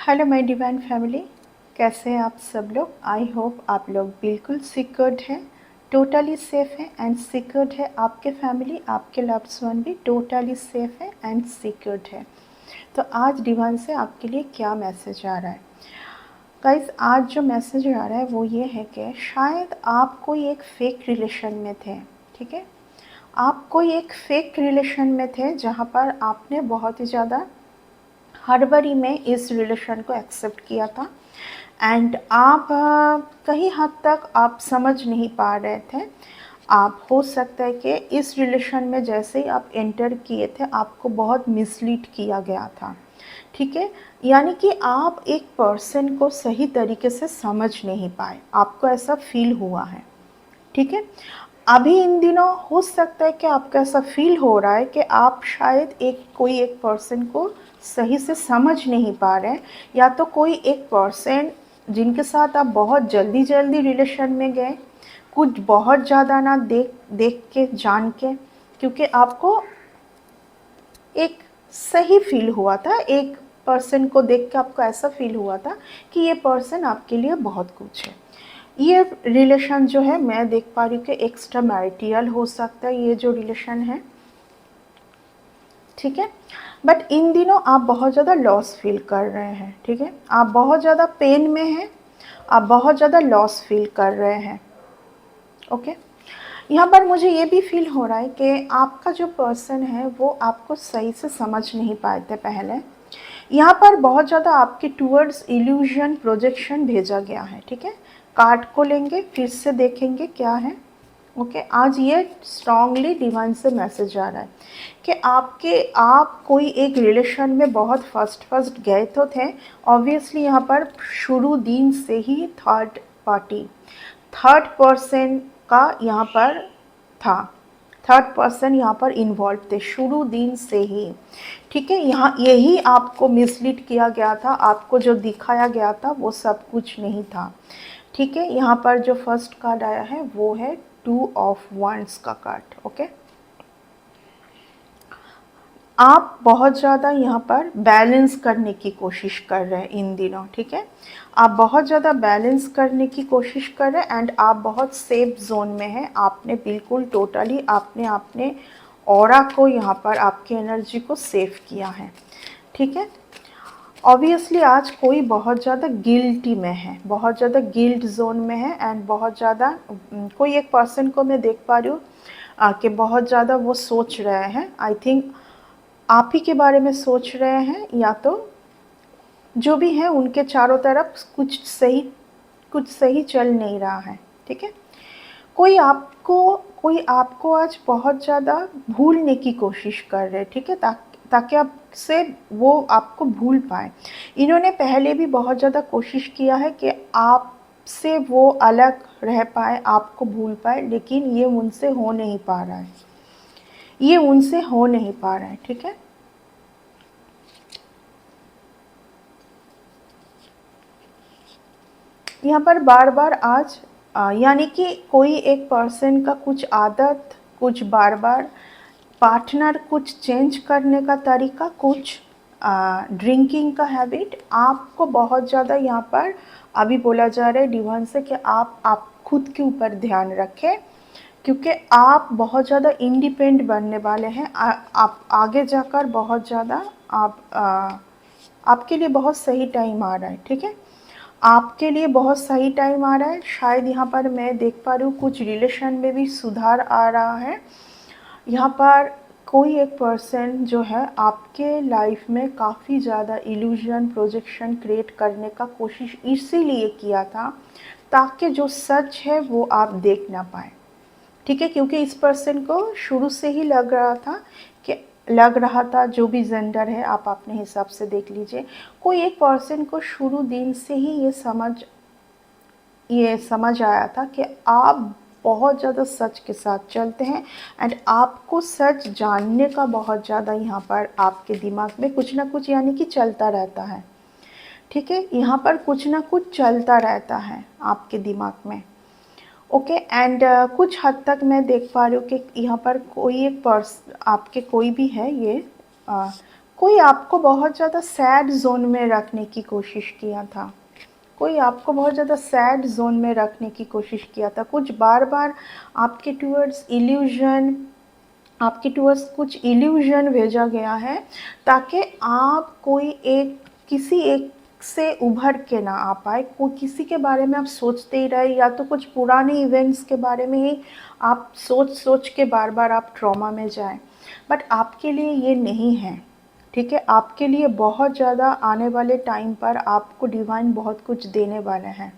Hello my divine family, कैसे हैं आप सब लोग। आई होप आप लोग बिल्कुल सिक्योर्ड हैं, टोटली सेफ हैं एंड सिक्योर्ड है। आपके फैमिली, आपके लव्ड वन भी टोटली सेफ है एंड सिक्योर्ड है। तो आज डिवाइन से आपके लिए क्या मैसेज आ रहा है गाइस। आज जो मैसेज आ रहा है वो ये है कि शायद आप कोई एक फेक रिलेशन में थे। ठीक है, आप कोई एक फेक रिलेशन में थे जहाँ पर आपने बहुत ही ज़्यादा हड़बड़ी में इस रिलेशन को एक्सेप्ट किया था एंड आप कहीं हद तक आप समझ नहीं पा रहे थे। आप हो सकता है कि इस रिलेशन में जैसे ही आप एंटर किए थे आपको बहुत मिसलीड किया गया था। ठीक है, यानी कि आप एक पर्सन को सही तरीके से समझ नहीं पाए, आपको ऐसा फील हुआ है। ठीक है, अभी इन दिनों हो सकता है कि आपको ऐसा फील हो रहा है कि आप शायद कोई एक पर्सन को सही से समझ नहीं पा रहे हैं, या तो कोई एक पर्सन जिनके साथ आप बहुत जल्दी जल्दी रिलेशन में गए, कुछ बहुत ज़्यादा ना देख देख के जान के, क्योंकि आपको एक सही फील हुआ था, एक पर्सन को देख के आपको ऐसा फील हुआ था कि ये पर्सन आपके लिए बहुत कुछ है। ये रिलेशन जो है मैं देख पा रही हूँ कि एक्स्ट्रा मैरिटल हो सकता है ये जो रिलेशन है। ठीक है, बट इन दिनों आप बहुत ज़्यादा लॉस फील कर रहे हैं। ठीक है, आप बहुत ज़्यादा पेन में हैं, आप बहुत ज़्यादा लॉस फील कर रहे हैं। ओके, यहाँ पर मुझे ये भी फील हो रहा है कि आपका जो पर्सन है वो आपको सही से समझ नहीं पाए थे पहले। यहाँ पर बहुत ज़्यादा आपके टूवर्ड्स इल्यूजन प्रोजेक्शन भेजा गया है। ठीक है, कार्ड को लेंगे, फिर से देखेंगे क्या है। ओके, आज ये स्ट्रांगली डिवाइन से मैसेज आ रहा है कि आप कोई एक रिलेशन में बहुत फर्स्ट गए तो थे। ऑब्वियसली यहाँ पर शुरू दिन से ही थर्ड पर्सन का यहाँ पर था, थर्ड पर्सन यहाँ पर इन्वॉल्व थे शुरू दिन से ही। ठीक है, यहाँ यही आपको मिसलीड किया गया था, आपको जो दिखाया गया था वो सब कुछ नहीं था। ठीक है, यहाँ पर जो फर्स्ट कार्ड आया है वो है 2 ऑफ वंड्स का कार्ड। ओके, आप बहुत ज़्यादा यहाँ पर बैलेंस करने की कोशिश कर रहे हैं इन दिनों। ठीक है, आप बहुत ज़्यादा बैलेंस करने की कोशिश कर रहे हैं एंड आप बहुत सेफ जोन में हैं। आपने बिल्कुल टोटली आपने अपने ऑरा को यहाँ पर आपकी एनर्जी को सेव किया है। ठीक है, ऑब्वियसली आज कोई बहुत ज़्यादा गिल्टी में है, बहुत ज़्यादा गिल्ट जोन में है एंड बहुत ज़्यादा कोई एक पर्सन को मैं देख पा रही हूँ कि बहुत ज़्यादा वो सोच रहे हैं। आई थिंक आप ही के बारे में सोच रहे हैं, या तो जो भी है उनके चारों तरफ कुछ सही चल नहीं रहा है। ठीक है, कोई आपको आज बहुत ज़्यादा भूलने की कोशिश कर रहे हैं। ठीक है, ताकि आपसे वो आपको भूल पाए। इन्होंने पहले भी बहुत ज़्यादा कोशिश किया है कि आपसे वो अलग रह पाए, आपको भूल पाए, लेकिन ये उनसे हो नहीं पा रहा है, ये उनसे हो नहीं पा रहा है। ठीक है, यहाँ पर बार बार आज यानी कि कोई एक पर्सन का कुछ आदत, कुछ बार बार पार्टनर, कुछ चेंज करने का तरीका, कुछ ड्रिंकिंग का हैबिट, आपको बहुत ज़्यादा यहाँ पर अभी बोला जा रहा है डिवाइन से कि आप खुद के ऊपर ध्यान रखें, क्योंकि आप बहुत ज़्यादा इंडिपेंडेंट बनने वाले हैं। आप आगे जाकर बहुत ज़्यादा आपके लिए बहुत सही टाइम आ रहा है। ठीक है, आपके लिए बहुत सही टाइम आ रहा है। शायद यहाँ पर मैं देख पा रही हूँ कुछ रिलेशन में भी सुधार आ रहा है। यहाँ पर कोई एक पर्सन जो है आपके लाइफ में काफ़ी ज़्यादा इल्यूजन प्रोजेक्शन क्रिएट करने का कोशिश इसीलिए किया था ताकि जो सच है वो आप देख ना पाए। ठीक है, क्योंकि इस पर्सन को शुरू से ही लग रहा था जो भी जेंडर है आप अपने हिसाब से देख लीजिए, कोई एक पर्सन को शुरू दिन से ही ये समझ आया था कि आप बहुत ज़्यादा सच के साथ चलते हैं एंड आपको सच जानने का बहुत ज़्यादा यहाँ पर आपके दिमाग में कुछ ना कुछ यानी कि चलता रहता है। ठीक है, यहाँ पर कुछ ना कुछ चलता रहता है आपके दिमाग में। ओके, एंड कुछ हद तक मैं देख पा रही हूँ कि यहाँ पर कोई एक आपके कोई भी है ये कोई आपको बहुत ज़्यादा सैड ज़ोन में रखने की कोशिश किया था, कोई आपको बहुत ज़्यादा सैड ज़ोन में रखने की कोशिश किया था, कुछ बार-बार आपके टुवर्ड्स इल्यूज़न आपके टुवर्ड्स कुछ इल्यूज़न भेजा गया है, ताकि आप कोई एक किसी एक से उभर के ना आ पाए, कोई किसी के बारे में आप सोचते ही रहे, या तो कुछ पुराने इवेंट्स के बारे में ही आप सोच-सोच के बार-बार आप ट्रॉमा में जाएँ। बट आपके लिए ये नहीं है, ठीक है? आपके लिए बहुत ज़्यादा आने वाले टाइम पर आपको डिवाइन बहुत कुछ देने वाला है।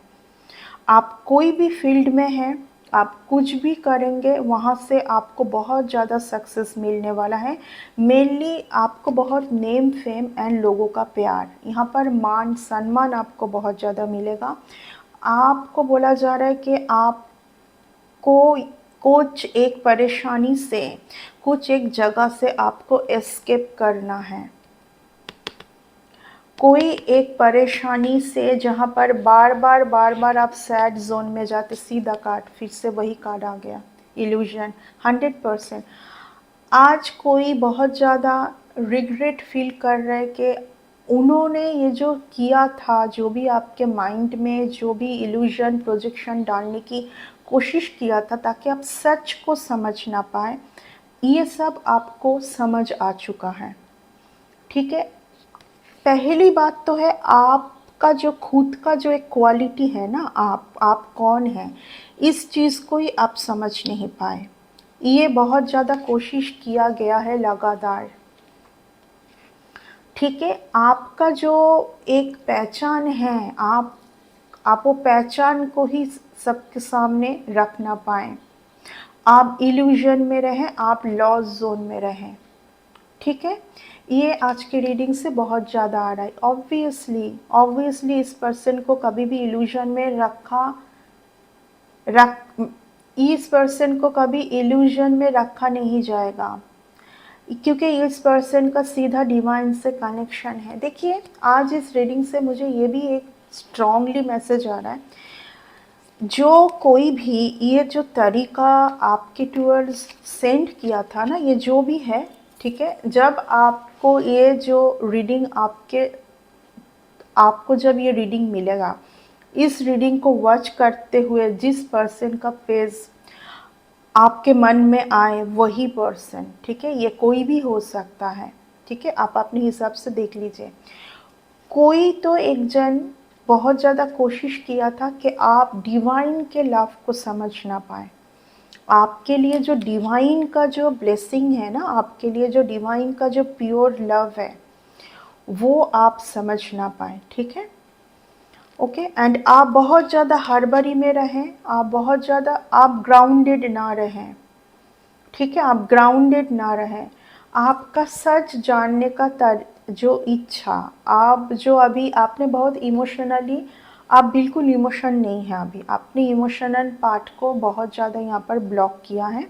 आप कोई भी फील्ड में हैं, आप कुछ भी करेंगे, वहाँ से आपको बहुत ज़्यादा सक्सेस मिलने वाला है। मेनली आपको बहुत नेम फेम एंड लोगों का प्यार, यहाँ पर मान सम्मान आपको बहुत ज़्यादा मिलेगा। आपको बोला जा रहा है कि आपको कुछ एक परेशानी से, कुछ एक जगह से आपको एस्केप करना है। कोई एक परेशानी से जहाँ पर बार-बार आप सैड ज़ोन में जाते, सीधा कार्ड, फिर से वही कार्ड आ गया, इल्यूज़न 100%। आज कोई बहुत ज़्यादा रिग्रेट फ़ील कर रहा है कि उन्होंने ये जो किया था, जो भी आपके माइंड में जो भी इल्यूज़न प्रोजेक्शन डालने की कोशिश किया था ताकि आप सच को समझ ना पाएँ, ये सब आपको समझ आ चुका है, ठीक है? पहली बात तो है आपका जो खुद का जो एक क्वालिटी है ना, आप कौन हैं, इस चीज़ को ही आप समझ नहीं पाए। ये बहुत ज़्यादा कोशिश किया गया है लगातार, ठीक है? आपका जो एक पहचान है, आप वो पहचान को ही सबके सामने रख ना पाएँ। आप इल्यूज़न में रहें, आप लॉस ज़ोन में रहें, ठीक है? ये आज की रीडिंग से बहुत ज़्यादा आ रहा है। ऑब्वियसली इस पर्सन को कभी भी इल्यूज़न में इस पर्सन को कभी इल्यूज़न में रखा नहीं जाएगा, क्योंकि इस पर्सन का सीधा डिवाइन से कनेक्शन है। देखिए, आज इस रीडिंग से मुझे ये भी एक स्ट्रॉन्गली मैसेज आ रहा है, जो कोई भी ये जो तरीका आपके टुवर्ड्स सेंड किया था ना, ये जो भी है, ठीक है? जब आपको ये जो रीडिंग आपको जब ये रीडिंग मिलेगा, इस रीडिंग को वॉच करते हुए जिस पर्सन का फेस आपके मन में आए, वही पर्सन, ठीक है? ये कोई भी हो सकता है, ठीक है? आप अपने हिसाब से देख लीजिए। कोई तो एक जन बहुत ज़्यादा कोशिश किया था कि आप डिवाइन के लव को समझ ना पाए। आपके लिए जो डिवाइन का जो ब्लेसिंग है ना, आपके लिए जो डिवाइन का जो प्योर लव है, वो आप समझ ना पाए, ठीक है? ओके, एंड आप बहुत ज़्यादा हड़बड़ी में रहें, आप बहुत ज़्यादा आप ग्राउंडेड ना रहें, ठीक है? आप ग्राउंडेड ना रहें। आपका सच जानने का जो इच्छा, आप जो अभी आपने बहुत इमोशनली, आप बिल्कुल इमोशन नहीं है अभी, आपने इमोशनल पार्ट को बहुत ज़्यादा यहाँ पर ब्लॉक किया है,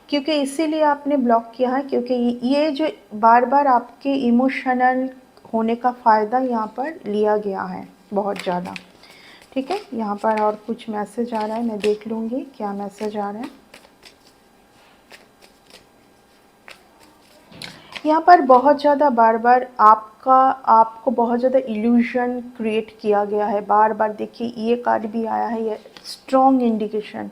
क्योंकि इसीलिए आपने ब्लॉक किया है क्योंकि ये जो बार-बार आपके इमोशनल होने का फ़ायदा यहाँ पर लिया गया है बहुत ज़्यादा, ठीक है? यहाँ पर और कुछ मैसेज आ रहा है, मैं देख लूँगी क्या मैसेज आ रहा है। यहाँ पर बहुत ज़्यादा बार-बार आपको बहुत ज़्यादा इल्यूज़न क्रिएट किया गया है, बार-बार। देखिए, ये कार्ड भी आया है, ये स्ट्रॉन्ग इंडिकेशन।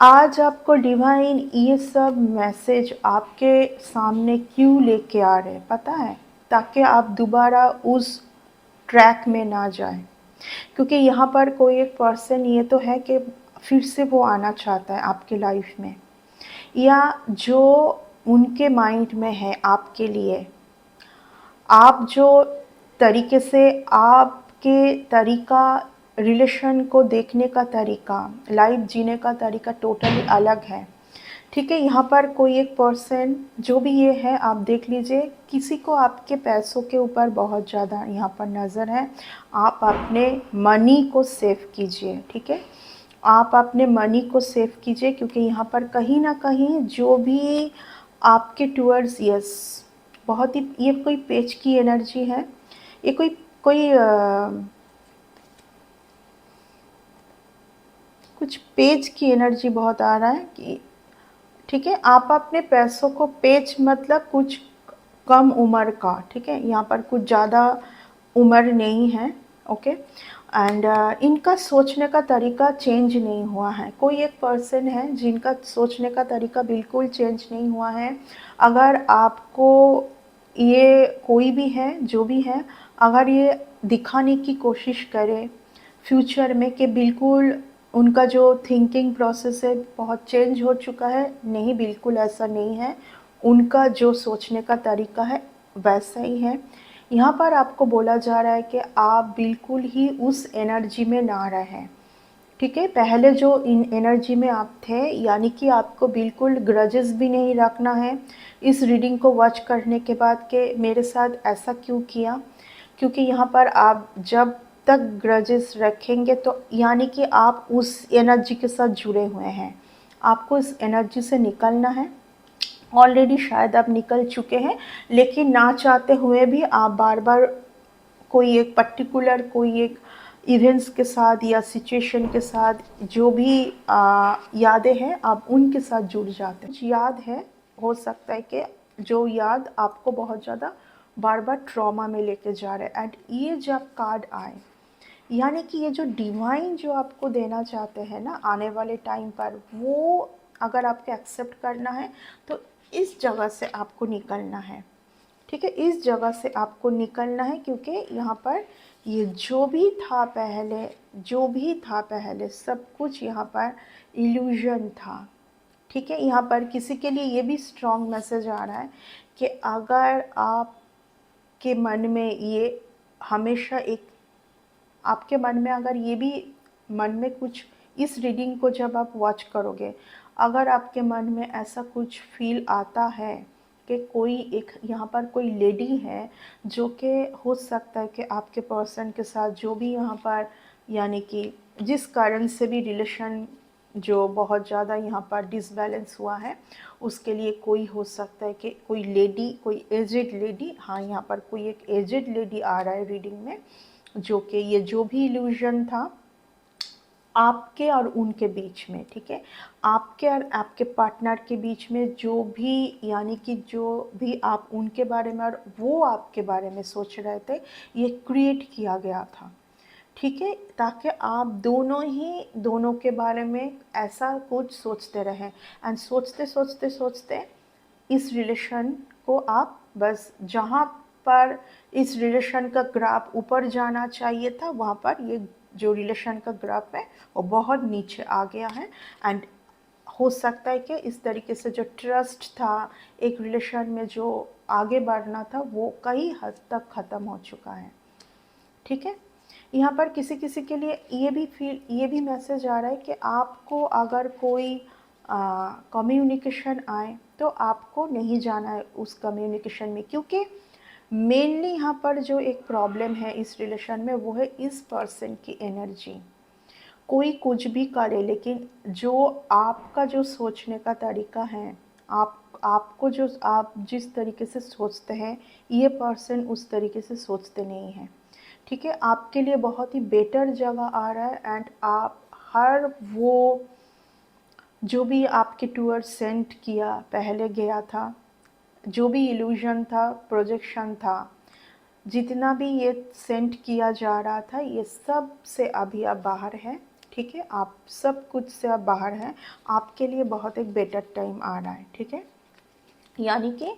आज आपको डिवाइन ये सब मैसेज आपके सामने क्यों लेके आ रहे हैं पता है? ताकि आप दोबारा उस ट्रैक में ना जाएं, क्योंकि यहाँ पर कोई एक पर्सन ये तो है कि फिर से वो आना चाहता है आपके लाइफ में, या जो उनके माइंड में है आपके लिए, आप जो तरीके से आपके तरीका, रिलेशन को देखने का तरीका, लाइफ जीने का तरीका टोटली अलग है, ठीक है? यहाँ पर कोई एक पर्सन जो भी ये है, आप देख लीजिए, किसी को आपके पैसों के ऊपर बहुत ज़्यादा यहाँ पर नज़र है। आप अपने मनी को सेव कीजिए, ठीक है? आप अपने मनी को सेव कीजिए, क्योंकि यहाँ पर कहीं ना कहीं जो भी आपके टुवर्ड्स, यस, बहुत ही, ये कोई पेज की एनर्जी है, ये कोई कोई कुछ पेज की एनर्जी बहुत आ रहा है कि, ठीक है, आप अपने पैसों को पेज मतलब कुछ कम उम्र का, ठीक है, यहाँ पर कुछ ज़्यादा उम्र नहीं है, ओके। एंड इनका सोचने का तरीका चेंज नहीं हुआ है। कोई एक पर्सन है जिनका सोचने का तरीका बिल्कुल चेंज नहीं हुआ है। अगर आपको ये कोई भी है, जो भी है, अगर ये दिखाने की कोशिश करे फ्यूचर में कि बिल्कुल उनका जो थिंकिंग प्रोसेस है बहुत चेंज हो चुका है, नहीं, बिल्कुल ऐसा नहीं है। उनका जो सोचने का तरीका है वैसा ही है। यहाँ पर आपको बोला जा रहा है कि आप बिल्कुल ही उस एनर्जी में ना रहें, ठीक है। पहले जो इन एनर्जी में आप थे, यानी कि आपको बिल्कुल ग्रजेस भी नहीं रखना है इस रीडिंग को वॉच करने के बाद कि मेरे साथ ऐसा क्यों किया, क्योंकि यहाँ पर आप जब तक ग्रजेस रखेंगे तो यानी कि आप उस एनर्जी के साथ जुड़े हुए हैं। आपको इस एनर्जी से निकलना है। ऑलरेडी शायद आप निकल चुके हैं, लेकिन ना चाहते हुए भी आप बार बार कोई एक पर्टिकुलर कोई एक इवेंट्स के साथ या सिचुएशन के साथ जो भी यादें हैं आप उनके साथ जुड़ जाते हैं। कुछ याद है, हो सकता है कि जो याद आपको बहुत ज़्यादा बार बार ट्रॉमा में लेके जा रहे हैं। एंड ये जब कार्ड आए, यानी कि ये जो डिवाइन जो आपको देना चाहते हैं ना आने वाले टाइम पर, वो अगर आपको एक्सेप्ट करना है तो इस जगह से आपको निकलना है, ठीक है। इस जगह से आपको निकलना है, क्योंकि यहाँ पर ये जो भी था पहले, जो भी था पहले, सब कुछ यहाँ पर इल्यूजन था, ठीक है। यहाँ पर किसी के लिए ये भी स्ट्रॉन्ग मैसेज आ रहा है कि अगर आपके मन में ये हमेशा एक, आपके मन में अगर ये भी मन में कुछ, इस रीडिंग को जब आप वॉच करोगे, अगर आपके मन में ऐसा कुछ फील आता है कि कोई एक यहाँ पर कोई लेडी है जो कि हो सकता है कि आपके पर्सन के साथ जो भी यहाँ पर, यानी कि जिस कारण से भी रिलेशन जो बहुत ज़्यादा यहाँ पर डिसबैलेंस हुआ है, उसके लिए कोई हो सकता है कि कोई लेडी, कोई एजेड लेडी, हाँ यहाँ पर कोई एक एजेड लेडी आ रहा है रीडिंग में, जो कि ये जो भी इल्यूजन था आपके और उनके बीच में, ठीक है, आपके और आपके पार्टनर के बीच में जो भी, यानी कि जो भी आप उनके बारे में और वो आपके बारे में सोच रहे थे, ये क्रिएट किया गया था, ठीक है, ताकि आप दोनों ही दोनों के बारे में ऐसा कुछ सोचते रहें। एंड सोचते सोचते सोचते इस रिलेशन को आप बस जहाँ पर इस रिलेशन का ग्राफ ऊपर जाना चाहिए था, वहाँ पर ये जो रिलेशन का ग्राफ है वो बहुत नीचे आ गया है। एंड हो सकता है कि इस तरीके से जो ट्रस्ट था एक रिलेशन में, जो आगे बढ़ना था, वो कई हद तक ख़त्म हो चुका है, ठीक है। यहाँ पर किसी किसी के लिए ये भी मैसेज आ रहा है कि आपको अगर कोई कम्युनिकेशन आए तो आपको नहीं जाना है उस कम्युनिकेशन में, क्योंकि मेनली यहाँ पर जो एक प्रॉब्लम है इस रिलेशन में वो है इस पर्सन की एनर्जी। कोई कुछ भी करे, लेकिन जो आपका जो सोचने का तरीका है, आपको जो आप जिस तरीके से सोचते हैं, ये पर्सन उस तरीके से सोचते नहीं हैं, ठीक है। आपके लिए बहुत ही बेटर जगह आ रहा है। एंड आप हर वो जो भी आपके टूअर सेंड किया पहले गया था, जो भी इल्यूजन था, प्रोजेक्शन था, जितना भी ये सेंड किया जा रहा था, ये सब से अभी आप बाहर हैं, ठीक है। आप सब कुछ से आप बाहर हैं। आपके लिए बहुत एक बेटर टाइम आ रहा है, ठीक है। यानी कि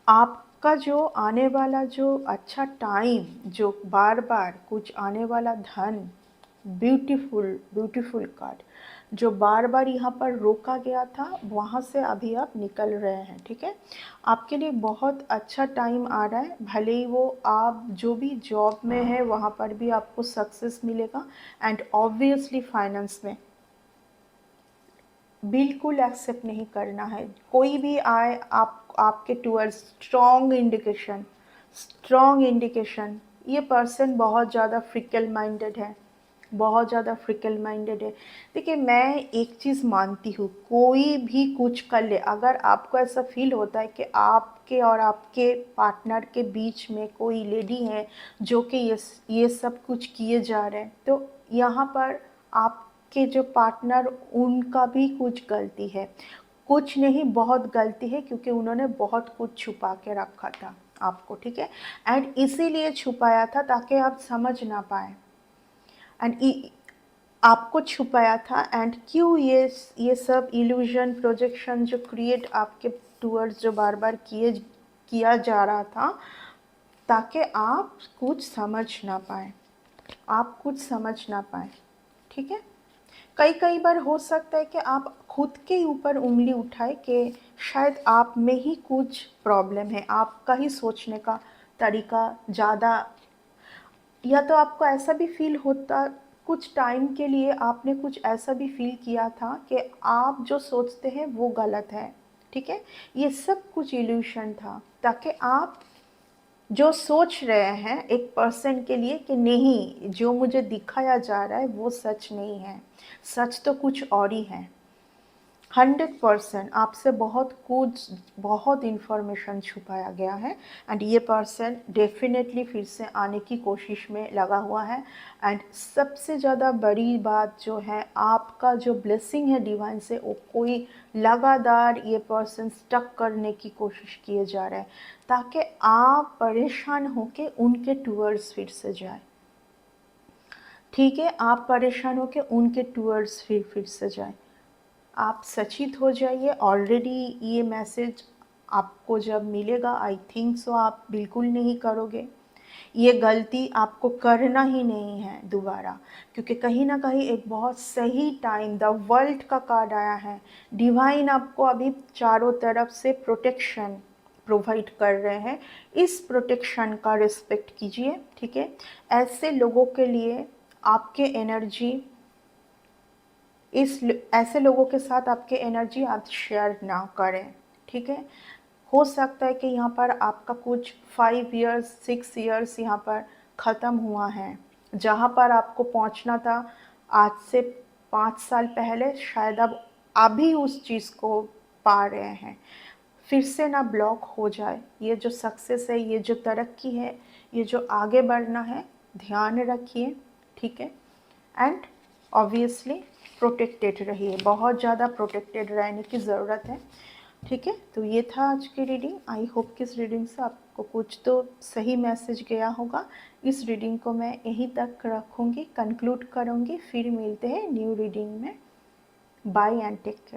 आपका जो आने वाला जो अच्छा टाइम, जो बार बार कुछ आने वाला धन, ब्यूटीफुल ब्यूटीफुल कार्ड, जो बार बार यहाँ पर रोका गया था, वहाँ से अभी आप निकल रहे हैं, ठीक है। आपके लिए बहुत अच्छा टाइम आ रहा है। भले ही वो आप जो भी जॉब में है वहाँ पर भी आपको सक्सेस मिलेगा। एंड ऑब्वियसली फाइनेंस में बिल्कुल एक्सेप्ट नहीं करना है कोई भी आए आपके टूवर्ड्स। स्ट्रॉन्ग इंडिकेशन, ये पर्सन बहुत ज़्यादा फ्रिकल माइंडेड है, बहुत ज़्यादा फ्रिकल माइंडेड है। देखिए, मैं एक चीज़ मानती हूँ, कोई भी कुछ कर ले, अगर आपको ऐसा फील होता है कि आपके और आपके पार्टनर के बीच में कोई लेडी है जो कि ये सब कुछ किए जा रहे हैं, तो यहाँ पर आपके जो पार्टनर, उनका भी कुछ गलती है। कुछ नहीं, बहुत गलती है, क्योंकि उन्होंने बहुत कुछ छुपा के रखा था आपको, ठीक है। एंड इसीलिए छुपाया था ताकि आप समझ ना पाए, एंड आपको छुपाया था। एंड क्यों ये सब इल्यूजन प्रोजेक्शन जो क्रिएट आपके टूवर्ड्स जो बार बार किया जा रहा था, ताकि आप कुछ समझ ना पाए, आप कुछ समझ ना पाए, ठीक है। कई कई बार हो सकता है कि आप खुद के ऊपर उंगली उठाए कि शायद आप में ही कुछ प्रॉब्लम है, आपका ही सोचने का तरीका ज़्यादा, या तो आपको ऐसा भी फील होता, कुछ टाइम के लिए आपने कुछ ऐसा भी फील किया था कि आप जो सोचते हैं वो गलत है, ठीक है। ये सब कुछ इल्यूशन था ताकि आप जो सोच रहे हैं एक पर्सन के लिए कि नहीं, जो मुझे दिखाया जा रहा है वो सच नहीं है, सच तो कुछ और ही है। 100% आपसे बहुत इन्फॉर्मेशन छुपाया गया है, एंड ये पर्सन डेफिनेटली फिर से आने की कोशिश में लगा हुआ है। एंड सबसे ज़्यादा बड़ी बात जो है, आपका जो ब्लेसिंग है डिवाइन से, वो कोई लगातार ये पर्सन स्टक करने की कोशिश किए जा रहा है ताकि आप परेशान होके उनके टूवर्ड्स फिर से जाए, ठीक है। आप परेशान होके उनके टूवर्ड्स फिर से जाए, आप सचेत हो जाइए। ऑलरेडी ये मैसेज आपको जब मिलेगा, आई थिंक सो आप बिल्कुल नहीं करोगे, ये गलती आपको करना ही नहीं है दोबारा, क्योंकि कहीं ना कहीं एक बहुत सही टाइम द वर्ल्ड का कार्ड आया है। डिवाइन आपको अभी चारों तरफ से प्रोटेक्शन प्रोवाइड कर रहे हैं, इस प्रोटेक्शन का रिस्पेक्ट कीजिए, ठीक है। ऐसे लोगों के लिए आपके एनर्जी, ऐसे लोगों के साथ आपके एनर्जी आप शेयर ना करें, ठीक है। हो सकता है कि यहाँ पर आपका कुछ 5 इयर्स 6 इयर्स यहाँ पर ख़त्म हुआ है, जहाँ पर आपको पहुँचना था आज से 5 साल पहले, शायद अब अभी उस चीज़ को पा रहे हैं। फिर से ना ब्लॉक हो जाए, ये जो सक्सेस है, ये जो तरक्की है, ये जो आगे बढ़ना है, ध्यान रखिए, ठीक है। एंड ऑब्वियसली प्रोटेक्टेड रहिए, बहुत ज़्यादा प्रोटेक्टेड रहने की ज़रूरत है, ठीक है। तो ये था आज की रीडिंग। आई होप कि इस रीडिंग से आपको कुछ तो सही मैसेज गया होगा। इस रीडिंग को मैं यहीं तक रखूँगी, कंक्लूड करूँगी, फिर मिलते हैं न्यू रीडिंग में। Bye and take care.